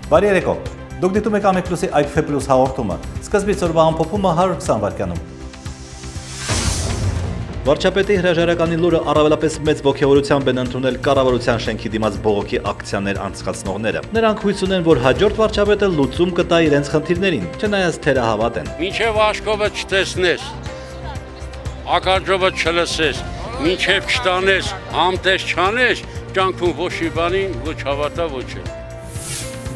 Բարի երեկո։ Դուք դիտում եք Ամեկ+-ի IPF+ հաղորդումը։ Սկզբից օրվա ամփոփումը 120 վայրկյանում։ Վարչապետի հրաժարականի լուրը առավելապես մեծ ոգևորությամբ են ընդունել կառավարության շենքի դիմաց բողոքի ակցիաներ անցկացնողները։ Նրանք հույս ունեն, որ հաջորդ վարչապետը լուծում կտա իրենց խնդիրներին, չնայած թերահավատ են։ Մինչև աշկովը չտեսնես, ակաջովը չլսես, մինչև չտանես, ամտես չանես, կյանքում ոչ մի բանին ոչ հավատա ոչ է։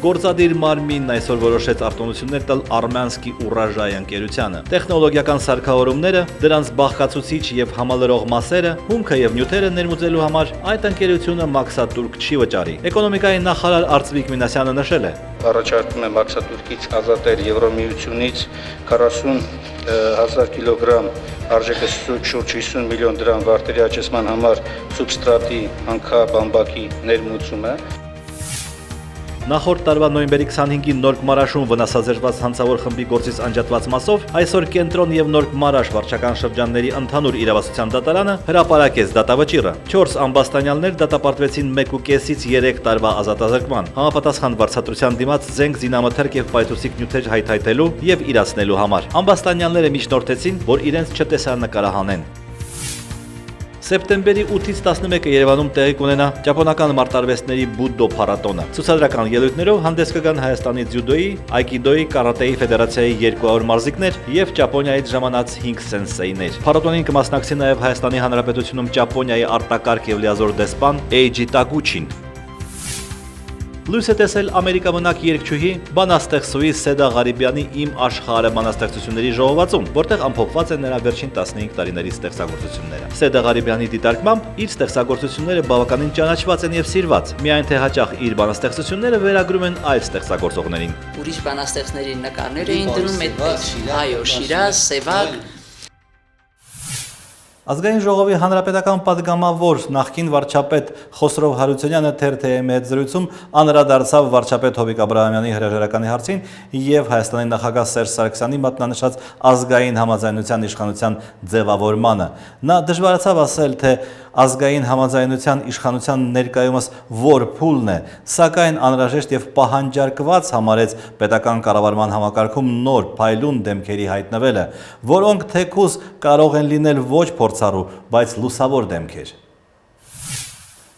Գործադիր մարմինն այսօր որոշեց արտոնություններ տալ Արմյանսկի Ուրաժայ ընկերությանը։ Տեխնոլոգիական սարքավորումները, դրանց բաղկացուցիչ եւ համալրող մասերը, հումքը եւ նյութերը ներմուծելու համար այդ ընկերությունը մաքսատուրք չի վճարի։ Էկոնոմիկայի նախարար Արծվիկ Մինասյանը նշել է. Առաջարկում է մաքսատուրքից ազատել Եվրոմիությունից 40,000 կիլոգրամ արժեքը շուրջ 50 միլիոն դրամ վարտերի աճեցման համար սուբստրատի հանքաբամբակի ներմուծումը։ Նախորդ տարվա նոյեմբերի 25-ին Նորք Մարաշում վնասազերծված հանցավոր խմբի գործից անջատված մասով այսօր Կենտրոն եւ Նորք Մարաշ վարչական շրջանների ընդհանուր իրավասության դատարանը հրապարակեց դատավճիռը։ 4 ամբաստանյալներ դատապարտվեցին 1.5-ից 3 տարվա ազատազրկման, համապատասխան վարձատրության դիմաց զենք, զինամթերք եւ պայթուցիկ նյութեր հայթայթելու եւ իրացնելու համար։ Ամբաստանյալները միջնորդեցին, որ իրենց չտեսանեկարահանեն։ Սեպտեմբերի 8-ից 11-ը Երևանում տեղի կունենա ճապոնական մարտարվեստների բուդո փառատոնը։ Ցուցադրական ելույթներով հանդես կգան Հայաստանի ձյուդոյի, այկիդոյի, կարատեի ֆեդերացիայի 200 մարզիկներ եւ Ճապոնիայից ժամանած 5 սենսեյներ։ Փառատոնին կմասնակցի նաեւ Հայաստանի Հանրապետությունում Ճապոնիայի արտակարգ եւ լիազոր դեսպան Էյջի Տակուչին։ Լույս է տեսել ամերիկամնակ երգչուհի, բանաստեղծուհի Սեդա Ղարիբյանի «Իմ աշխարհը» բանաստեղծությունների ժողովածում, որտեղ ամփոփված են նրա վերջին 15 տարիների ստեղծագործությունները։ Սեդա Ղարիբյանի դիտարկմամբ իր ստեղծագործությունները բավականին ճանաչված են եւ սիրված, միայն թե հաճախ իր բանաստեղծությունները վերագրում են այլ ստեղծագործողներին։ Ուրիշ բանաստեղծների նկարներ էին դնում այդպես, այո, Շիրազ, Սևակ։ Ազգային ժողովի հանրապետական պատգամավոր նախկին վարչապետ Խոսրով Հարությունյանը թերթ-ի հետ զրույցում անդրադարձավ վարչապետ Հովիկ Աբրահամյանի հրաժարականի հարցին եւ Հայաստանի նախագահ Սերժ Սարգսյանի մատնանշած ազգային համաձայնության իշխանության ձևավորմանը։ Նա դժվարացավ ասել, թե ազգային համաձայնության իշխանության ներկայումս որ փուլն է, սակայն անհրաժեշտ եւ պահանջարկված համարեց պետական կառավարման համակարգում նոր փայլուն դեմքերի հայտնվելը, որոնք թեկուզ կարող են լինել ոչ փորձառու, բայց լուսավոր դեմքեր։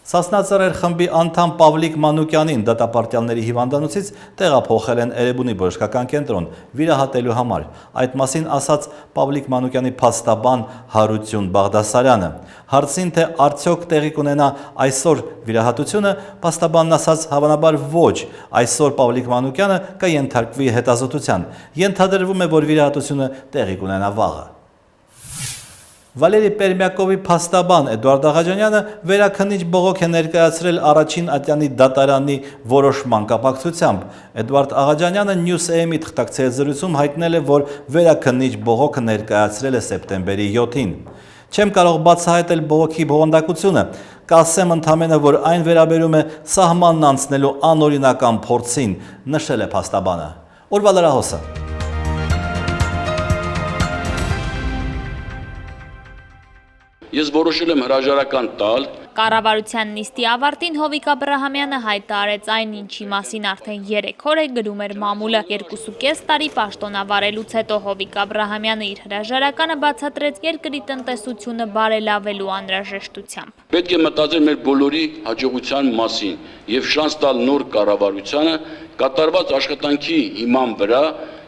Սասնածռեր խմբի անդամ Պավլիկ Մանուկյանին դատապարտյալների հիվանդանոցից տեղափոխել են Էրեբունի բժշկական կենտրոն վիրահատելու համար։ Այդ մասին ասաց Պավլիկ Մանուկյանի փաստաբան Հարություն Բաղդասարյանը։ Հարցին, թե արդյոք տեղի կունենա այսօր վիրահատությունը, փաստաբանն ասաց հավանաբար ոչ, այսօր Պավլիկ Մանուկյանը կենթարկվի հետազոտության։ Ենթադրվում է, որ վիրահատությունը տեղի կունենա վաղը։ Վալերի Պերմյակովի փաստաբան Էդուարդ Աղաջանյանը վերաքննիչ բողոք է ներկայացրել առաջին ատյանի դատարանի որոշման կապակցությամբ։ Էդուարդ Աղաջանյանը News-am-ի թղթակցի զրույցում հայտնել է, որ վերաքննիչ բողոքը ներկայացրել է սեպտեմբերի 7-ին։ Չեմ կարող բացահայտել բողոքի բովանդակությունը, կասեմ ընդամենը, որ այն վերաբերում է սահմանն անցնելու անօրինական փորձին, նշել է փաստաբանը։ Օրվա լրահոսը։ Ես որոշել եմ հրաժարական տալ։ Կառավարության նիստի ավարտին Հովիկ Աբրահամյանը հայտարարեց այն, ինչի մասին արդեն 3 օր է գրում էր մամուլը։ 2.5 տարի պաշտոնավարելուց հետո Հովիկ Աբրահամյանը իր հրաժարականը բացատրեց երկրի տնտեսությունը բարելավելու անհրաժեշտությամբ։ Պետք է մտածել մեր բոլորի հաջողության մասին եւ շանս տալ նոր կառավարությանը կատարված աշխատանքի հիման վրա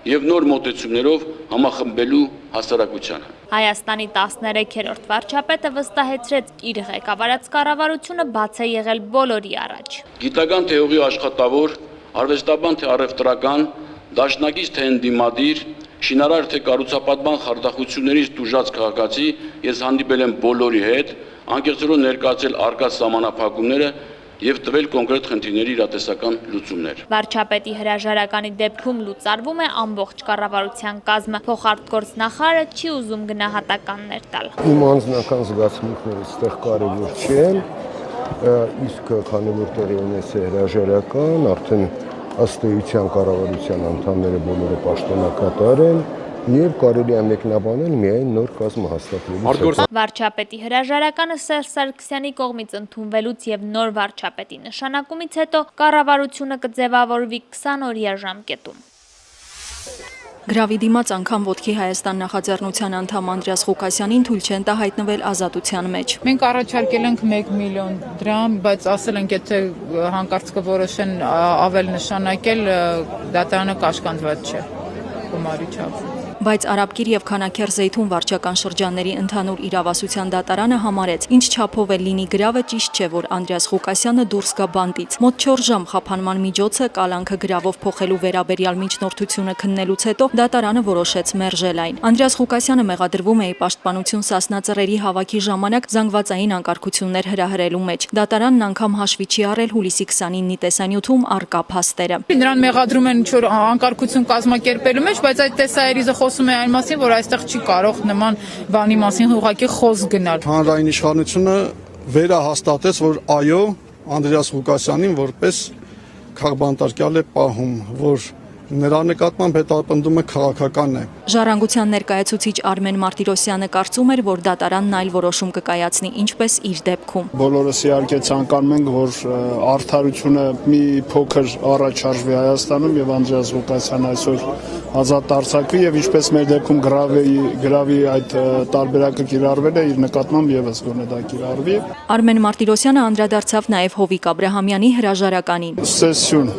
եւ նոր մոտեցումներով համախմբելու հասարակությանը։ Հայաստանի 13-րդ վարչապետը վստահեցրեց իր ղեկավարած կառավարությունը բաց է եղել բոլորի առաջ։ Գիտական թե հողի աշխատավոր, արվեստաբան թե առևտրական, դաշնակից թե ընդդիմադիր, շինարար թե կառուցապատման խարդախություններից տուժած քաղաքացի ես հանդիպել եմ բոլորի հետ, անկեղծորեն ներկայացել արկա սահմանափակումները եւ տվել կոնկրետ խնդիրների իրատեսական լուծումներ։ Վարչապետի հրաժարականի դեպքում լուծարվում է ամբողջ կառավարության կազմը։ Փոխարտգործնախարարը չի ուզում գնահատականներ տալ։ Իմ անձնական զգացմունքները այստեղ կարևոր չեն, իսկ քանի որ տեղի ունեցել հրաժարական, արդեն ըստ էության կառավարության անդամները բոլորը պաշտոնակատար են եւ կարելի է մեկնաբանել միայն նոր կազմը հաստատվելուց հետո։ Վարչապետի հրաժարականը Սերժ Սարգսյանի կողմից ընդունվելուց եւ նոր վարչապետի նշանակումից հետո կառավարությունը կձևավորվի 20-օրյա ժամկետում։ Գրավի դիմաց անգամ ոտքի Հայաստան նախաձեռնության անդամ Անդրեաս Ղուկասյանին թույլ չեն տա հայտնվել ազատության մեջ։ Մենք առաջարկել ենք 1 միլիոն դրամ, բայց ասել ենք, եթե հանկարծ կորոշեն ավել նշանակել, դատարանը կաշկանդված չէ գումարի չափ։ Բայց Արաբկիր եւ Քանաքեռ Զեյթուն վարչական շրջանների ընդհանուր իրավասության դատարանը համարեց, ինչ չափով է լինի գրավը, ճիշտ չէ, որ Անդրեաս Ղուկասյանը դուրս գա բանտից։ Մոտ 4 ժամ խափանման միջոցը կալանքը գրավով փոխելու վերաբերյալ միջնորդությունը քննելուց հետո դատարանը որոշեց մերժել այն։ Անդրեաս Ղուկասյանը մեղադրվում է պաշտպանություն սասնածռերի հավաքի ժամանակ զանգվածային անկարգություններ հրահրելու մեջ։ Դատարանն անգամ հաշվի չի առել հուլիսի 29-ի տեսանյութում առկա փաստերը։ Նրան մեղադրում են ինչ-որ անկարգություն կազմակերպելու մեջ, բայց այդ տեսաերիզը խոսում է այն մասին, որ այստեղ չի կարող նման բանի մասին ուղղակի խոսք գնալ։ Հանրային իշխանությունը վերահաստատեց, որ այո, Անդրեաս Ղուկասյանին որպես քաղբանտարկյալ է պահում, որ նրա նկատմամբ հետապնդումը քաղաքական է։ Ժառանգության ներկայացուցիչ Արմեն Մարտիրոսյանը կարծում էր, որ դատարանն այլ որոշում կկայացնի, ինչպես իր դեպքում։ Բոլորս իհարկե ցանկանում ենք, որ արդարությունը մի փոքր առաջարժվի Հայաստանում եւ Անդրեաս Ղուկասյանը այսօր ազատ արձակվի եւ ինչպես մեր դեպքում գրավի այդ տարբերակը կիրառվել է, իր նկատմամբ եւս գոնե դա կիրառվի։ Արմեն Մարտիրոսյանը անդրադարձավ նաեւ Հովիկ Աբրահամյանի հրաժարականին։ Սեսիոն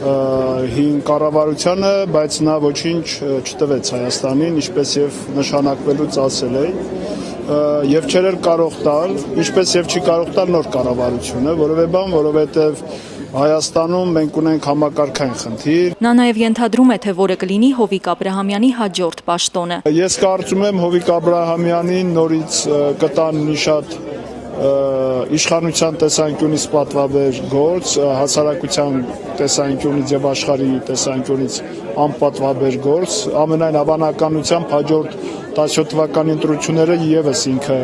հին կառավարությանը, բայց նա ոչինչ չտվեց Հայաստանին, ինչպես եւ նշանակվելուց ասել է, եւ չէր կարող տալ, ինչպես եւ չի կարող տալ նոր կառավարությունը, որովհետեւ Հայաստանում մենք ունենք համակարգային խնդիր։ Նա նաեւ ենթադրում է, թե որը կլինի Հովիկ Աբրահամյանի հաջորդ պաշտոնը։ Ես կարծում եմ Հովիկ Աբրահամյանին նորից կտան մի շատ իշխանության տեսանկյունից պատվաբեր գործ, հասարակության տեսանկյունից եւ աշխարհի տեսանկյունից անպատվաբեր գործ, ամենայն հավանականությամբ հաջորդ 17 թվականի ընտրությունները եւս ինքը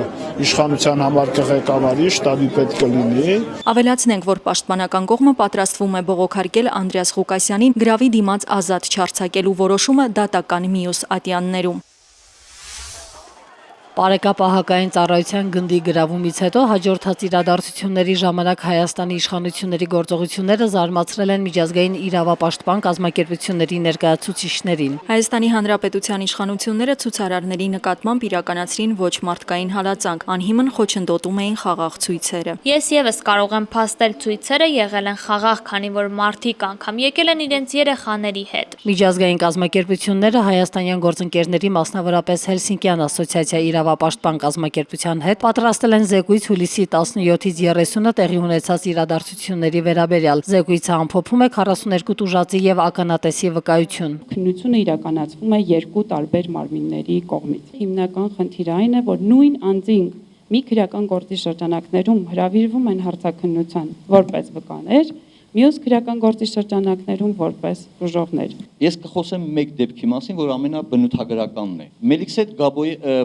իշխանության համար կղեկավարի, շտաբի պետ կլինի։ Ավելացնենք, որ պաշտպանական կողմը պատրաստվում է բողոքարկել Անդրեաս Ղուկասյանին գրավի դիմաց ազատ չարձակելու որոշումը դատական մյուս ատյաններում։ Պարեկապահակային ծառայության գնդի գրավումից հետո հաջորդած իրադարձությունների ժամանակ Հայաստանի իշխանությունների գործողությունները զարմացրել են միջազգային իրավապաշտպան կազմակերպությունների ներկայացուցիչներին։ Հայաստանի Հանրապետության իշխանությունները ցուցարարների նկատմամբ իրականացրին ոչ մարդկային հալածանք, անհիմն խոչընդոտում էին խաղաղ ցույցերը։ Ես եւս կարող եմ փաստել ցույցերը եղել են խաղաղ, քանի որ մարդիկ անգամ եկել են իրենց երեխաների հետ։ Միջազգային կազմակերպությունները հայաստանյան գործընկերների, մասնավորապես Հելսինկյան ասոցիացիա իրավապաշտպան կազմակերպության հետ պատրաստել են զեկույց հուլիսի 17-ից 30-ը տեղի ունեցած իրադարձությունների վերաբերյալ։ Զեկույցը ամփոփում է 42 տուժածի եւ ականատեսի վկայություն։ Քննությունը իրականացվում է երկու տարբեր մարմինների կողմից։ Հիմնական խնդիրը այն է, որ նույն անձին մի քրեական գործի շրջանակներում հրավիրվում են հարցաքննության որպես վկաներ, մյուս քրեական գործի շրջանակներում որպես ուժողներ։ Ես կխոսեմ մեկ դեպքի մասին, որ ամենաբնութագրականն է։ Մելիքսետ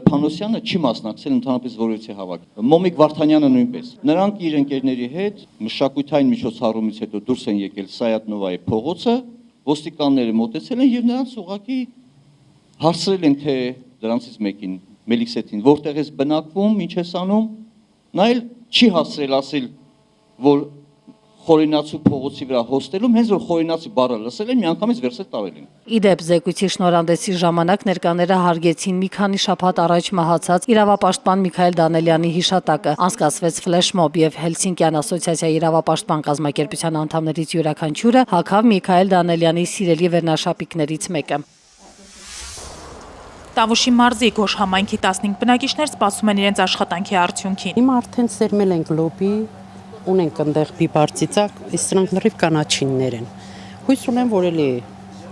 Փանոսյանը չի մասնակցել ընդհանրապես զորույցի հավաք։ Մոմիկ Վարդանյանը նույնպես։ Նրանք իր ընկերների հետ մշակութային միջոցառումից հետո դուրս են եկել Սայաթնովայի փողոցը, ոստիկանները մոտեցել են եւ նրանց ուղղակի հարցրել են, թե դրանցից մեկին Մելիքսետին որտեղ ես բնակվում, ինչ ես անում։ Նա էլ չի հասցրել ասել, որ Խորինացու փողոցի վրա հոստելում հենց որ խորինացի բառը լսել են, միանգամից վերսել տարել են։ Իդեպ զեկույցի շնորհանդեսի ժամանակ ներկաները հարգեցին մի քանի շաբաթ առաջ մահացած իրավապաշտպան Միքայել Դանելյանի հիշատակը, անցկացվեց ֆլեշմոբ եւ Հելսինկյան ասոցիացիա իրավապաշտպան կազմակերպության անդամներից յուրաքանչյուրը հագավ Միքայել Դանելյանի սիրելի վերնաշապիկներից մեկը։ Տավուշի մարզի Գոշ համայնքի 15 բնակիչներ սպասում են իրենց աշխատանքի արդյունքին։ Հիմա արդեն սերմել ենք լոբի, ունենք այնտեղ բիբարծիծակ, իսկ սրանք լրիվ կանաչիններ են։ Հույս ունեմ, որ էլի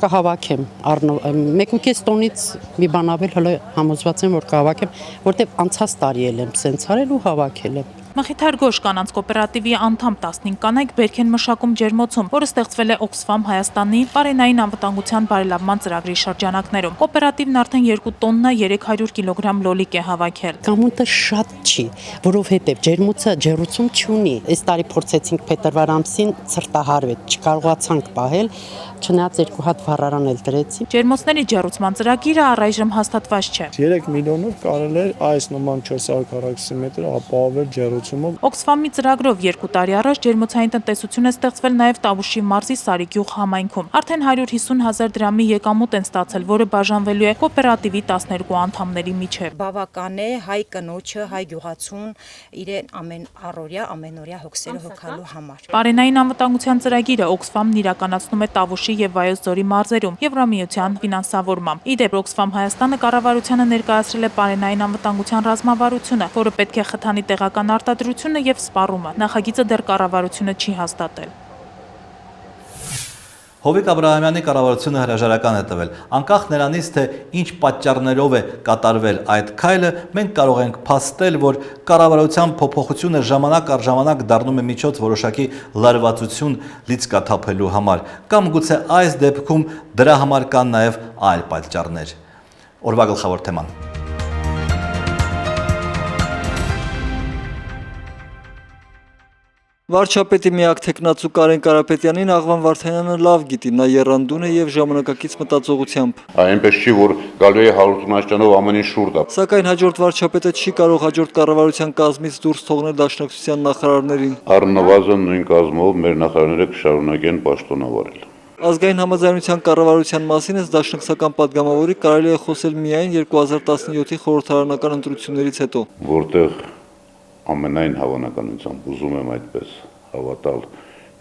կհավաքեմ 1.5 տոնից մի բան ավել հələ համոզված եմ, որ կհավաքեմ, որտեղ անցած տարի եմ սենց արել ու հավաքել եմ։ Մխիթար Գոշ կանանց կոոպերատիվի անդամ 15 կանայք բերք են մշակում ջերմոցում, որը ստեղծվել է Oxfam Հայաստանի պարենային անվտանգության բարելավման ծրագրի շրջանակներում։ Կոոպերատիվն արդեն 2 տոննա 300 կիլոգրամ լոլիկ է հավաքել։ Կամուտը շատ չի, որովհետև ջերմոցը ջերուցում չունի։ Այս տարի փորձեցինք փետրվար ամսին ցրտահարվեց, չկարողացանք պահել, չնայած 2 հատ վառարան էլ դրեցի։ Ջերմոցների ջերուցման ծրագիրը առայժմ հաստատված չէ։ 3 միլիոնով կարել էր այս նման 440 մետր ապահովել ջերուցումով։ Oxfam-ի ծրագրով 2 տարի առաջ ջերմոցային տնտեսություն է ստեղծվել նաև Տավուշի մարզի Սարիգյուղ համայնքում։ Արդեն 150,000 դրամի եկամուտ են ստացել, որը բաժանվելու է կոոպերատիվի 12 անդամների միջև։ Բավական է հայ կնոջը, հայ գյուղացուն իրեն ամենօրյա հոգսերը հոգալու համար։ Պարենային անվտանգության ծրագիրը Oxfam-ն իրականացնում է Տավուշի եւ Վայոց ձորի մարզերում Եվրամիության ֆինանսավորմամբ։ Իդեպ Oxfam Հայաստանը կառավարությանը ներկայացրել է պարենային անվտանգության ռազմավարությունը, որը պետք է խթանի տեղական արտադրությունը եւ սպառումը։ Նախագիծը դեռ կառավարությունը չի հաստատել։ Հովիկ Աբրահամյանի կառավարությունը հրաժարական է տվել։ Անկախ նրանից, թե ինչ պատճառներով է կատարվել այդ քայլը, մենք կարող ենք փաստել, որ կառավարության փոփոխությունը ժամանակ առ ժամանակ դառնում է միջոց որոշակի լարվածություն լիցքաթափելու համար, կամ գուցե այս դեպքում դրա համար կան նաև այլ պատճառներ։ Օրվա գլխավոր թեման։ Վարչապետի միակ թեկնածու Կարեն Կարապետյանին Աղվան Վարդանյանը լավ գիտի, նա եռանդուն է եւ ժամանակակից մտածողությամբ։ Այնպես չի, որ գալու է հարությունաշրջանով ամեն ինչ շուրջ է։ Սակայն հաջորդ վարչապետը չի կարող հաջորդ կառավարության կազմից դուրս թողնել դաշնակցության նախարարներին։ Առնվազն նույն կազմով մեր նախարարները կշարունակեն պաշտոնավարել։ Ազգային համաձայնության կառավարության մասին այս դաշնակցական падգամավորի կարելի է խոսել միայն 2017-ի խորհրդարանական ընտրություններից հետո, որտեղ ամենայն հավանականությամբ ուզում եմ այդպես հավատալ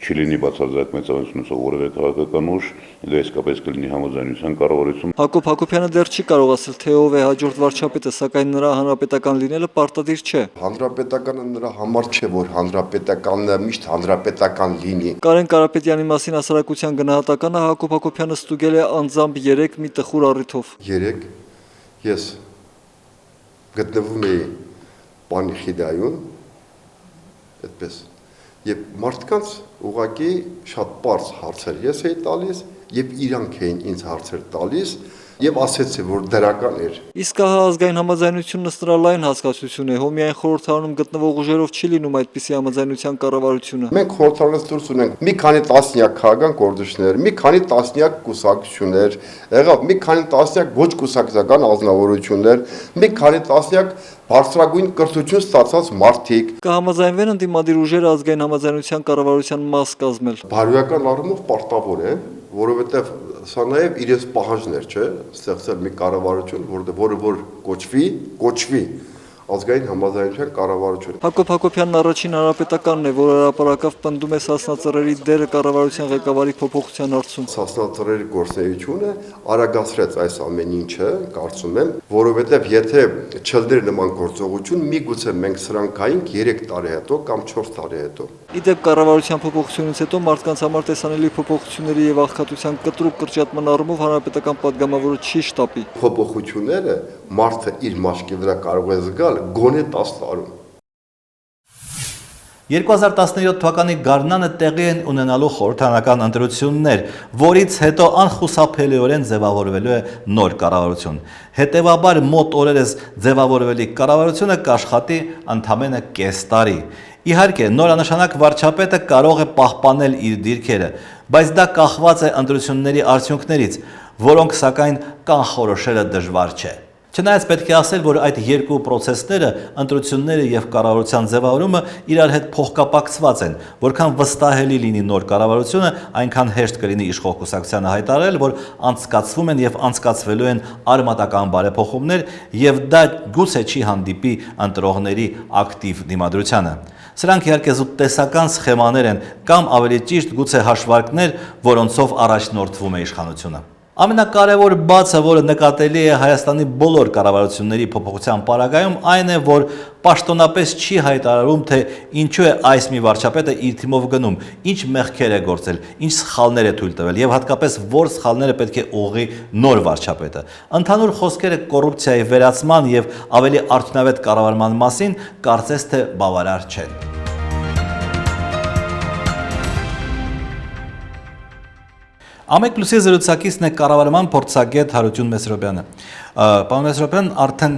չի լինի բացարձակ մեծամասնությունով որևէ քաղաքական ուժ, դա իսկապես կլինի համաձայնության կառավարություն։ Հակոբ Հակոբյանը դեռ չի կարող ասել, թե ով է հաջորդ վարչապետը, սակայն նրա հանրապետական լինելը պարտադիր չէ։ Հանրապետականը նրա համար չէ, որ հանրապետականն միշտ հանրապետական լինի։ Կարեն Կարապետյանի մասին հասարակության գնահատականը Հակոբ Հակոբյանը ստուգել է անձամբ 3 մի տխուր առիթով։ 3 ես գտնվում էի Պանիխիդայում, այդպես, եւ մարդկանց ուղղակի շատ པարզ հարցեր ես էի տալիս, եւ իրանք էին ինձ հարցեր տալիս, եւ ասեցի, որ դրական էր։ Իսկ հա ազգային համաձայնությունն ըստ նրա լայն հասկացություն է, հո միայն խորհրդարանում գտնվող ուժերով չի լինում այդպիսի համաձայնության կառավարությունը։ Մենք խորհրդարանից դուրս ունենք մի քանի տասնյակ քաղաքական գործիչներ, մի քանի տասնյակ կուսակցություններ, եղավ մի քանի տասնյակ ոչ կուսակցական անձնավորություններ, մի քանի տասնյակ բարձրագույն կրթություն ստացած մարդիկ։ Կհամաձայնվեն ընդդիմադիր ուժերը ազգային համաձայնության կառավարության մաս կազմել։ Բարոյական առումով պարտավոր է, որովհետև սա նաև իրենց պահանջն էր, չէ՞, ստեղծել մի կառավարություն, որը կոչվի ազգային համաձայնության կառավարություն։ Հակոբ Հակոբյանն առաջին հանրապետականն է, որ հրապարակավ պնդում է Սասնա-Ծռերի դերը կառավարության ղեկավարի փոփոխության հարցում։ Սասնա-Ծռերի գործունեությունը արագացրեց այս ամեն ինչը, կարծում եմ, որովհետև եթե չլներ նման գործողություն, միգուցե մենք սրան գայինք 3 տարի հետո կամ 4 տարի հետո։ Իդեպ կառավարության փոփոխությունից հետո մարդկանց համար տեսանելի փոփոխությունների եւ աղքատության կտրուկ կրճատման առումով հանրապետական падգամավորը չի շտապի։ Փոփոխությունները մարդը իր մաշկի վրա կարող է զգալ գոնե 10 տարում։ 2017 թվականի գարնանը տեղի են ունենալու խորհրդարանական ընտրություններ, որից հետո անխուսափելիորեն ձևավորվելու է նոր կառավարություն։ Հետևաբար մոտ օրերս ձևավորվելիք կառավարությունը կաշխատի ընդամենը կես տարի։ Իհարկե, նորանշանակ վարչապետը կարող է պահպանել իր դիրքերը, բայց դա կախված է ընտրությունների արդյունքներից, որոնք սակայն կանխորոշելը դժվար չէ։ Չնայած պետք է ասել, որ այդ երկու պրոցեսները, ընտրությունները եւ կառավարության ձևավորումը իրար հետ փոխկապակցված են, որքան վստահելի լինի նոր կառավարությունը, այնքան հեշտ կլինի իշխող կուսակցությանը հայտարարել, որ անցկացվում են եւ անցկացվելու են արմատական բարեփոխումներ եւ դա գուցե չի հանդիպի ընտրողների ակտիվ դիմադրությանը։ Սրանք իհարկե զուտտեսական սխեմաներ են կամ ավելի ճիշտ գուցե հաշվարկներ, որոնցով առաջնորդվում է իշխանությունը։ Ամենակարևոր բացը, որը նկատելի է Հայաստանի բոլոր կառավարությունների փոփոխության պարագայում, այն է, որ պաշտոնապես չի հայտարարում, թե ինչու է այս մի վարչապետը իր թիմով գնում, ինչ մեղքեր է գործել, ինչ սխալներ է թույլ տվել եւ հատկապես որ սխալները պետք է ուղղի նոր վարչապետը։ Ընդհանուր խոսքերը կոռուպցիայի վերացման եւ ավելի արդյունավետ կառավարման մասին կարծես թե բավարար չեն։ Ամեկ պլյուսի զրուցակիցն է կառավարման փորձագետ Հարություն Մեսրոբյանը։ Պարոն Մեսրոբյան, արդեն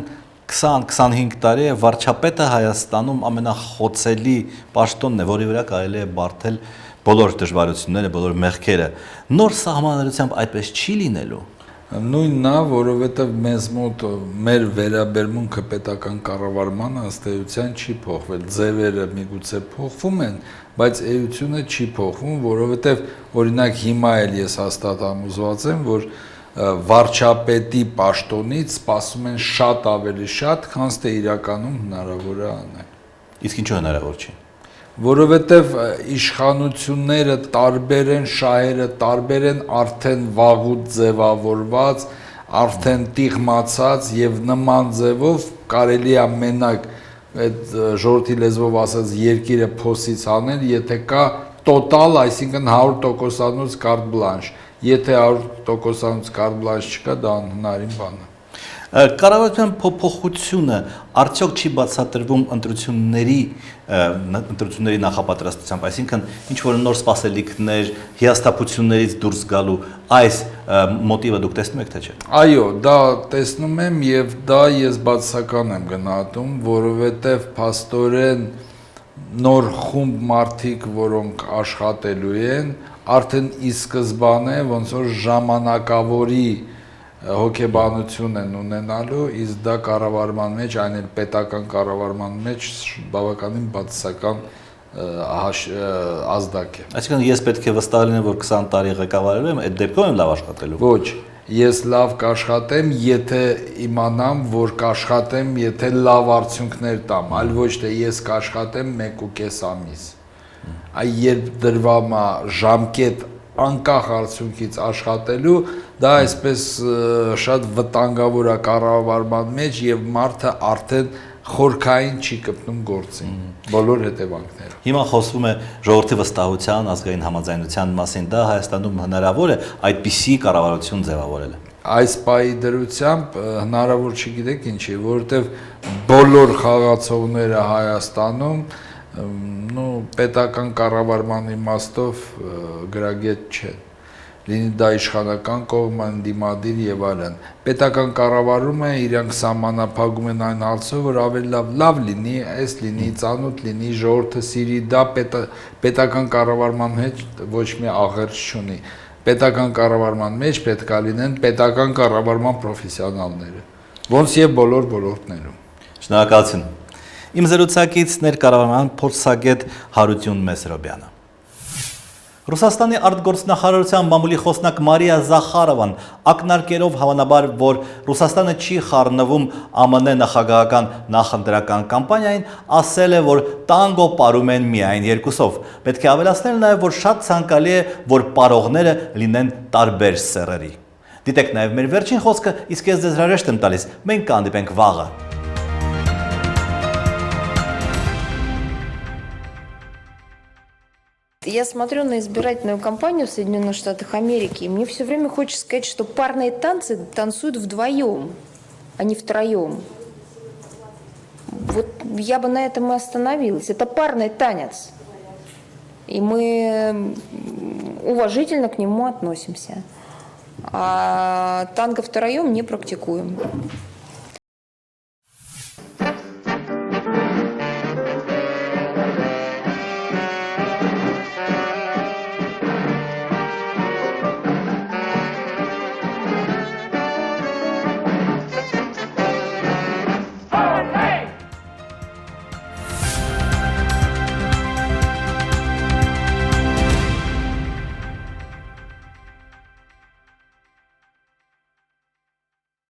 20-25 տարի է վարչապետը Հայաստանում ամենախոցելի պաշտոնն է, որի վրա կարելի է բարթել բոլոր դժվարությունները, բոլոր մեղքերը։ Նոր սահմանադրությամբ այդպես չի լինելու։ Նույնն է, որովհետև մեզ մոտ մեր վերաբերմունքը պետական կառավարմանը ըստ էության չի փոխվել։ Ձևերը միգուցե փոխվում են, բայց էությունը չի փոխվում, որովհետև օրինակ հիմա էլ ես հաստատ համոզված եմ, որ վարչապետի պաշտոնից սպասում են շատ ավելի շատ, քան թե իրականում հնարավոր է անել։ Իսկ ինչու հնարավոր չի։ Որովհետև իշխանությունները տարբեր են, շահերը տարբեր են, արդեն վաղուց ձևավորված, արդեն տիղմացած եւ նման ձևով կարելի է մենակ այդ ժողովրդի լեզվով ասած երկիրը փոսից անել, եթե կա տոտալ, այսինքն 100%-անոց կարտ բլանշ։ Եթե 100%-անոց կարտ բլանշ չկա, դա անհնարին բան է։ Կառավարության փոփոխությունը արդյոք չի բացատրվում ընտրությունների նախապատրաստությամբ, այսինքն ինչ որ նոր սպասելիքներ, հիասթափություններից դուրս գալու այս մոտիվը դուք տեսնում եք թե չէ։ Այո, դա տեսնում եմ եւ դա ես բացասական եմ գնահատում, որովհետեւ փաստորեն նոր խումբ մարդիկ, որոնք աշխատելու են, արդեն ի սկզբանե ոնց որ ժամանակավորի հոգեբանություն են ունենալու, իսկ դա կառավարման մեջ, այն էլ պետական կառավարման մեջ բավականին բացասական ազդակ է։ Այսինքն ես պետք է վստահ լինեմ, որ 20 տարի ղեկավարելու եմ, այդ դեպքում եմ լավ աշխատելու։ Ոչ, ես լավ կաշխատեմ, եթե իմանամ, որ կաշխատեմ, եթե լավ արդյունքներ տամ, այլ ոչ թե ես կաշխատեմ 1.5 ամիս։ Այ երբ դրվում է ժամկետ անկախ արդյունքից աշխատելու, դա այսպես շատ վտանգավոր է կառավարման մեջ եւ մարդը արդեն խորքային չի կպնում գործին, բոլոր հետևանքները։ Հիմա խոսվում է ժողովրդի վստահության, ազգային համաձայնության մասին, դա Հայաստանում հնարավոր է այդպիսի կառավարություն ձևավորելը։ Այս պայի դրությամբ հնարավոր չգիտեք ինչի, որովհետեւ բոլոր խաղացողները Հայաստանում պետական կառավարման իմաստով գրագետ չեն, լինի դա իշխանական կողմ, ընդդիմադիր եւ այլն։ Պետական կառավարումը իրանք սահմանափակում են այն հարցով, որ ավելի լավ լինի, այս լինի, ծանոթ լինի, ժողովուրդը սիրի, դա պետական կառավարման մեջ ոչ մի աղերս չունի։ Պետական կառավարման մեջ պետք է լինեն պետական կառավարման պրոֆեսիոնալները, ոնց եւ բոլոր ոլորտներում։ Շնորհակալություն։ Իմ զրուցակիցն էր կառավարման փորձագետ Հարություն Մեսրոբյանը։ Ռուսաստանի արտգործնախարարության մամուլի խոսնակ Մարիա Զախարովան ակնարկելով հավանաբար, որ Ռուսաստանը չի խառնվում ԱՄՆ նախագահական նախընտրական կամպանիային, ասել է, որ տանգո պարում են միայն երկուսով։ Պետք է ավելացնել նաև, որ շատ ցանկալի է, որ պարողները լինեն տարբեր սեռերի։ Դիտեք նաև մեր վերջին խոսքը, իսկ ես ձեզ հրաժեշտ եմ տալիս։ Մենք կհանդիպենք վաղը։ Я смотрю на избирательную кампанию в Соединенных Штатах Америки, и мне все время хочется сказать, что парные танцы танцуют вдвоем, а не втроем. Вот я бы на этом и остановилась. Это парный танец. И мы уважительно к нему относимся. А танго втроем не практикуем.